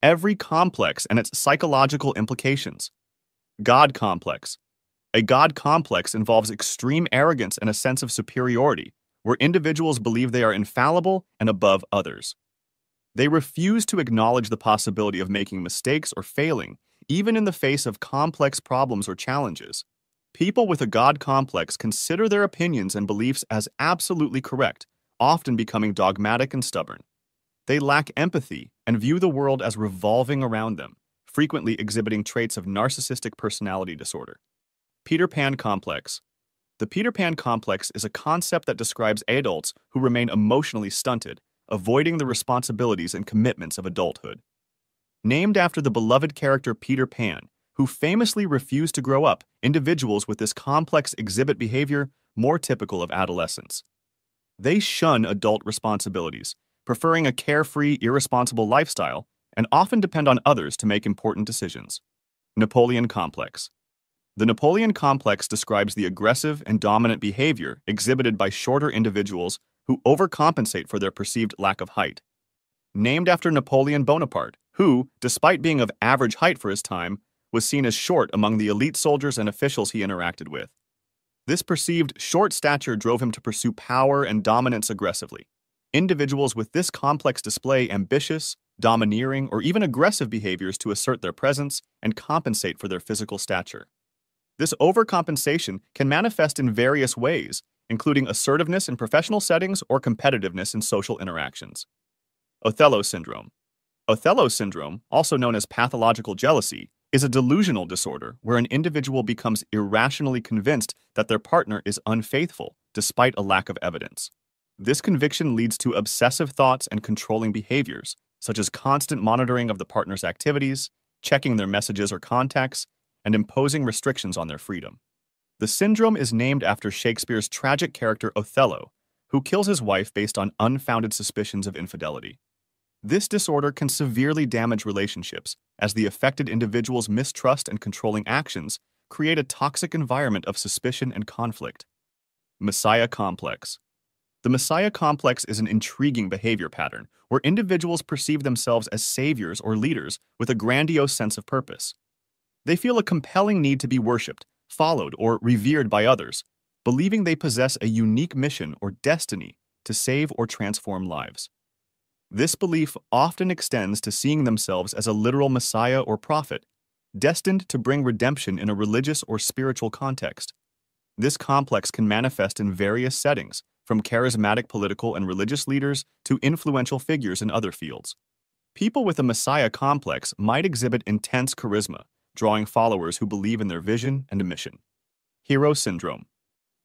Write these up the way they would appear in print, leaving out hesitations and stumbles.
every complex and its psychological implications. God Complex. A God complex involves extreme arrogance and a sense of superiority, where individuals believe they are infallible and above others. They refuse to acknowledge the possibility of making mistakes or failing, even in the face of complex problems or challenges. People with a God complex consider their opinions and beliefs as absolutely correct, often becoming dogmatic and stubborn. They lack empathy and view the world as revolving around them, frequently exhibiting traits of narcissistic personality disorder. Peter Pan Complex. The Peter Pan complex is a concept that describes adults who remain emotionally stunted, avoiding the responsibilities and commitments of adulthood. Named after the beloved character Peter Pan, who famously refused to grow up, individuals with this complex exhibit behavior more typical of adolescence. They shun adult responsibilities, preferring a carefree, irresponsible lifestyle, and often depend on others to make important decisions. Napoleon Complex. The Napoleon Complex describes the aggressive and dominant behavior exhibited by shorter individuals who overcompensate for their perceived lack of height. Named after Napoleon Bonaparte, who, despite being of average height for his time, was seen as short among the elite soldiers and officials he interacted with. This perceived short stature drove him to pursue power and dominance aggressively. Individuals with this complex display ambitious, domineering, or even aggressive behaviors to assert their presence and compensate for their physical stature. This overcompensation can manifest in various ways, including assertiveness in professional settings or competitiveness in social interactions. Othello Syndrome. Othello Syndrome, also known as pathological jealousy, is a delusional disorder where an individual becomes irrationally convinced that their partner is unfaithful, despite a lack of evidence. This conviction leads to obsessive thoughts and controlling behaviors, such as constant monitoring of the partner's activities, checking their messages or contacts, and imposing restrictions on their freedom. The syndrome is named after Shakespeare's tragic character Othello, who kills his wife based on unfounded suspicions of infidelity. This disorder can severely damage relationships, as the affected individual's mistrust and controlling actions create a toxic environment of suspicion and conflict. Messiah Complex. The Messiah Complex is an intriguing behavior pattern where individuals perceive themselves as saviors or leaders with a grandiose sense of purpose. They feel a compelling need to be worshipped, followed, or revered by others, believing they possess a unique mission or destiny to save or transform lives. This belief often extends to seeing themselves as a literal messiah or prophet, destined to bring redemption in a religious or spiritual context. This complex can manifest in various settings, from charismatic political and religious leaders to influential figures in other fields. People with a messiah complex might exhibit intense charisma, drawing followers who believe in their vision and mission. Hero Syndrome.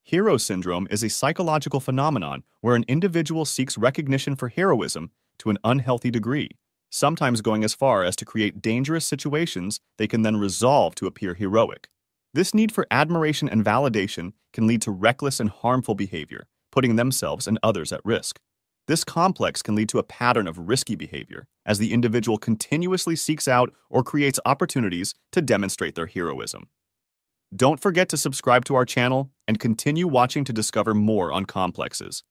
Hero syndrome is a psychological phenomenon where an individual seeks recognition for heroism to an unhealthy degree, sometimes going as far as to create dangerous situations they can then resolve to appear heroic. This need for admiration and validation can lead to reckless and harmful behavior, putting themselves and others at risk. This complex can lead to a pattern of risky behavior, as the individual continuously seeks out or creates opportunities to demonstrate their heroism. Don't forget to subscribe to our channel and continue watching to discover more on complexes.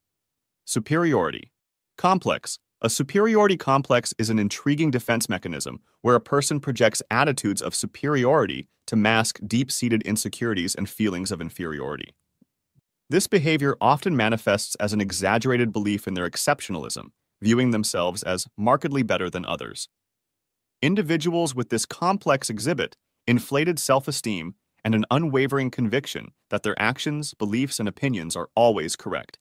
Superiority Complex. A superiority complex is an intriguing defense mechanism where a person projects attitudes of superiority to mask deep-seated insecurities and feelings of inferiority. This behavior often manifests as an exaggerated belief in their exceptionalism, viewing themselves as markedly better than others. Individuals with this complex exhibit inflated self-esteem and an unwavering conviction that their actions, beliefs, and opinions are always correct.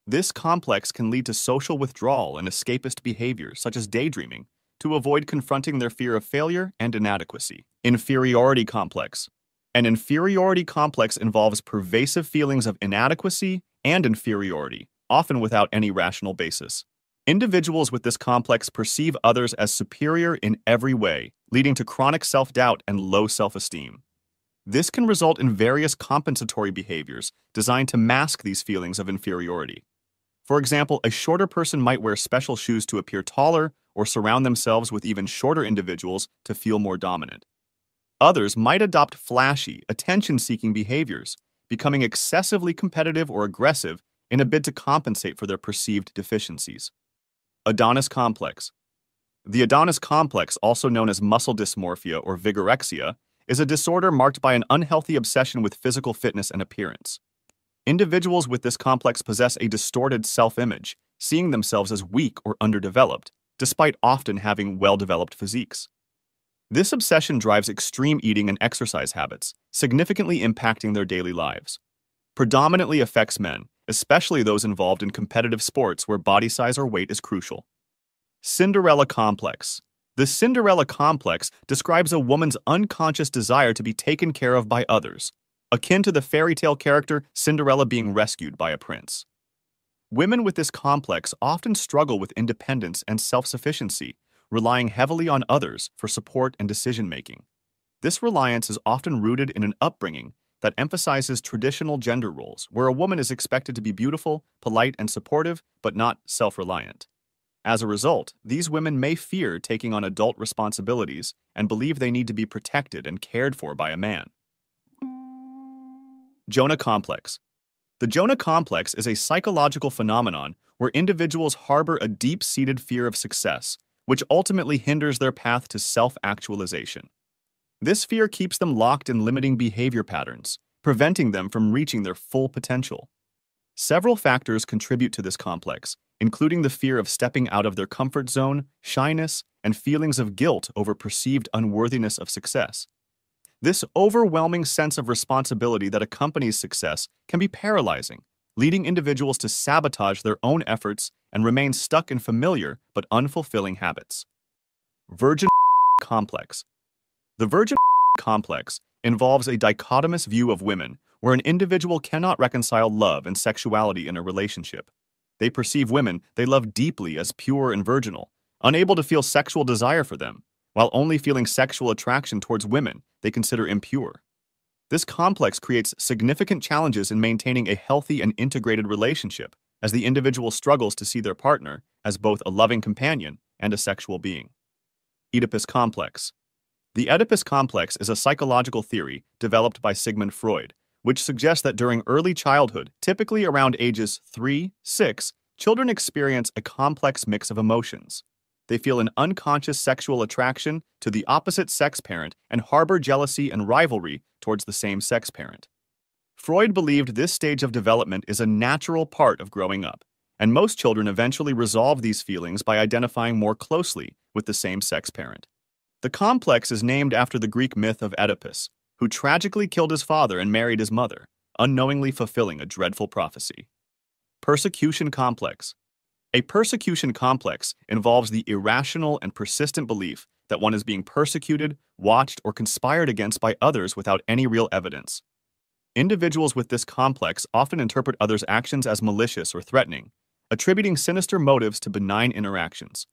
This complex can lead to social withdrawal and escapist behaviors such as daydreaming to avoid confronting their fear of failure and inadequacy. Inferiority Complex. An inferiority complex involves pervasive feelings of inadequacy and inferiority, often without any rational basis. Individuals with this complex perceive others as superior in every way, leading to chronic self-doubt and low self-esteem. This can result in various compensatory behaviors designed to mask these feelings of inferiority. For example, a shorter person might wear special shoes to appear taller or surround themselves with even shorter individuals to feel more dominant. Others might adopt flashy, attention-seeking behaviors, becoming excessively competitive or aggressive in a bid to compensate for their perceived deficiencies. Adonis Complex. The Adonis Complex, also known as muscle dysmorphia or vigorexia, is a disorder marked by an unhealthy obsession with physical fitness and appearance. Individuals with this complex possess a distorted self-image, seeing themselves as weak or underdeveloped, despite often having well-developed physiques. This obsession drives extreme eating and exercise habits, significantly impacting their daily lives. Predominantly affects men, especially those involved in competitive sports where body size or weight is crucial. Cinderella Complex. The Cinderella Complex describes a woman's unconscious desire to be taken care of by others, akin to the fairy tale character Cinderella being rescued by a prince. Women with this complex often struggle with independence and self-sufficiency, relying heavily on others for support and decision-making. This reliance is often rooted in an upbringing that emphasizes traditional gender roles, where a woman is expected to be beautiful, polite, and supportive, but not self-reliant. As a result, these women may fear taking on adult responsibilities and believe they need to be protected and cared for by a man. Jonah Complex. The Jonah Complex is a psychological phenomenon where individuals harbor a deep-seated fear of success, which ultimately hinders their path to self-actualization. This fear keeps them locked in limiting behavior patterns, preventing them from reaching their full potential. Several factors contribute to this complex, including the fear of stepping out of their comfort zone, shyness, and feelings of guilt over perceived unworthiness of success. This overwhelming sense of responsibility that accompanies success can be paralyzing, leading individuals to sabotage their own efforts and remain stuck in familiar but unfulfilling habits. Virgin Complex. The Virgin Complex involves a dichotomous view of women where an individual cannot reconcile love and sexuality in a relationship. They perceive women they love deeply as pure and virginal, unable to feel sexual desire for them, while only feeling sexual attraction towards women they consider impure. This complex creates significant challenges in maintaining a healthy and integrated relationship, as the individual struggles to see their partner as both a loving companion and a sexual being. Oedipus Complex. The Oedipus Complex is a psychological theory developed by Sigmund Freud, which suggests that during early childhood, typically around ages 3-6, children experience a complex mix of emotions. They feel an unconscious sexual attraction to the opposite sex parent and harbor jealousy and rivalry towards the same sex parent. Freud believed this stage of development is a natural part of growing up, and most children eventually resolve these feelings by identifying more closely with the same sex parent. The complex is named after the Greek myth of Oedipus, who tragically killed his father and married his mother, unknowingly fulfilling a dreadful prophecy. Persecution Complex. A persecution complex involves the irrational and persistent belief that one is being persecuted, watched, or conspired against by others without any real evidence. Individuals with this complex often interpret others' actions as malicious or threatening, attributing sinister motives to benign interactions.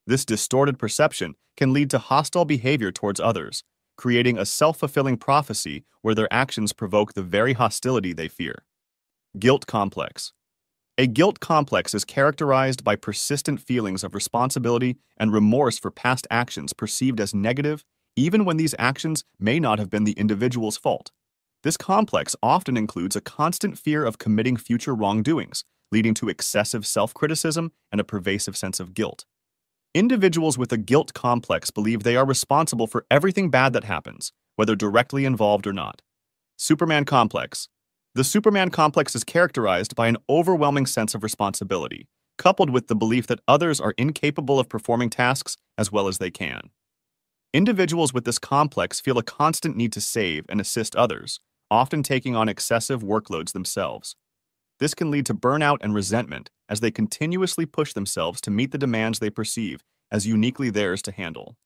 This distorted perception can lead to hostile behavior towards others, creating a self-fulfilling prophecy where their actions provoke the very hostility they fear. Guilt Complex. A guilt complex is characterized by persistent feelings of responsibility and remorse for past actions perceived as negative, even when these actions may not have been the individual's fault. This complex often includes a constant fear of committing future wrongdoings, leading to excessive self-criticism and a pervasive sense of guilt. Individuals with a guilt complex believe they are responsible for everything bad that happens, whether directly involved or not. Superman Complex. The Superman Complex is characterized by an overwhelming sense of responsibility, coupled with the belief that others are incapable of performing tasks as well as they can. Individuals with this complex feel a constant need to save and assist others, often taking on excessive workloads themselves. This can lead to burnout and resentment as they continuously push themselves to meet the demands they perceive as uniquely theirs to handle.